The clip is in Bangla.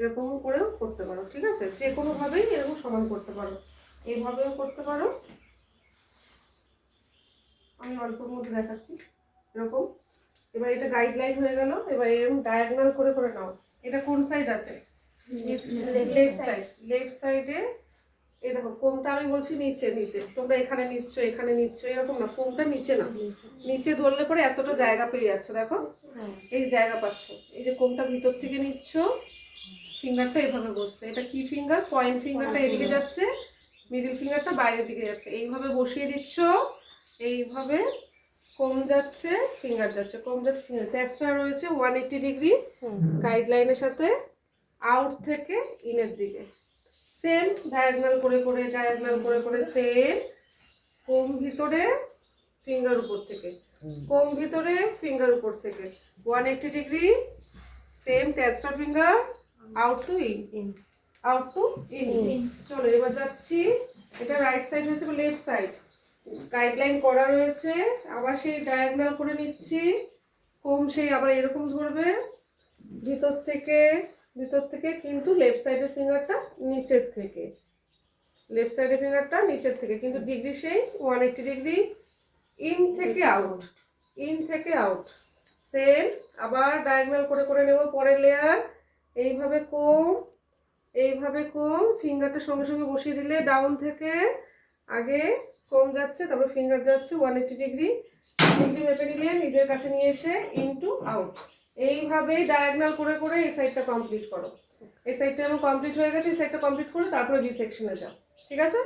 এরকম করেও করতে পারো, ঠিক আছে? যে কোনোভাবেই এরকম সমান করতে পারো, এইভাবেও করতে পারো। আমি অল্পর মধ্যে দেখাচ্ছি এরকম। এবার এটা গাইডলাইন হয়ে গেল। এবার এরকম ডায়াগোনাল করে করে নাও। এটা কোন সাইড আছে? Left side. লেফট সাইডে এই দেখো কোমটা আমি বলছি নিচে নিতে, তোমরা এখানে নিচ্ছ এখানে নিচ্ছ, এরকম না, কোমটা নিচে না, নিচে ধরলে পরে এতটা জায়গা পেয়ে যাচ্ছ, দেখো এই জায়গা পাচ্ছ। এই যে কোমটা ভিতর থেকে নিচ্ছ, ফিঙ্গারটা এভাবে বসছে, এটা কি ফিঙ্গার? পয়েন্ট ফিঙ্গারটা এদিকে যাচ্ছে, মিডল ফিঙ্গারটা বাইরের দিকে যাচ্ছে, এইভাবে বসিয়ে দিচ্ছ। এইভাবে কম যাচ্ছে ফিঙ্গার যাচ্ছে, কম যাচ্ছে ফিঙ্গার। তেসরা রয়েছে 180 ডিগ্রি গাইডলাইনের সাথে আউট থেকে ইনের দিকে, সেম ডায়াগোনাল করে করে ডায়াগোনাল করে করে সেম। কম ভিতরে ফিঙ্গার উপর থেকে, কম ভিতরে ফিঙ্গার উপর থেকে 180 ডিগ্রি, সেম তেসরা finger out to in, out to in. চলো এবার যাচ্ছি, এটা রাইট সাইড হয়েছে, লেফট সাইড গাইডলাইন করা রয়েছে, আবার সেই ডায়াগোনাল করে নিচ্ছি। কম সেই আবার এরকম ধরবে ভিতর থেকে, ভিতর থেকে কিন্তু লেফট সাইডের ফিঙ্গারটা নিচের থেকে, লেফট সাইডের ফিঙ্গারটা নিচের থেকে, কিন্তু ডিগ্রি সেই 180 ডিগ্রি, ইন থেকে আউট, ইন থেকে আউট। সেম আবার ডায়াগোনাল করে করে নেব পরের লেয়ার। এইভাবে কম, এইভাবে কম, ফিঙ্গারটা সঙ্গে সঙ্গে বসিয়ে দিলে ডাউন থেকে আগে কম যাচ্ছে, তারপর ফিঙ্গার যাচ্ছে 180 ডিগ্রি, ডিগ্রি মেপে নিলে নিজের কাছে নিয়ে এসে ইনটু আউট। এইভাবেই ডায়াগোনাল করে করে এই সাইডটা কমপ্লিট করো। এই সাইডটা আমার কমপ্লিট হয়ে গেছে, এই সাইডটা কমপ্লিট করে তারপরে বি সেকশনে যাও, ঠিক আছে?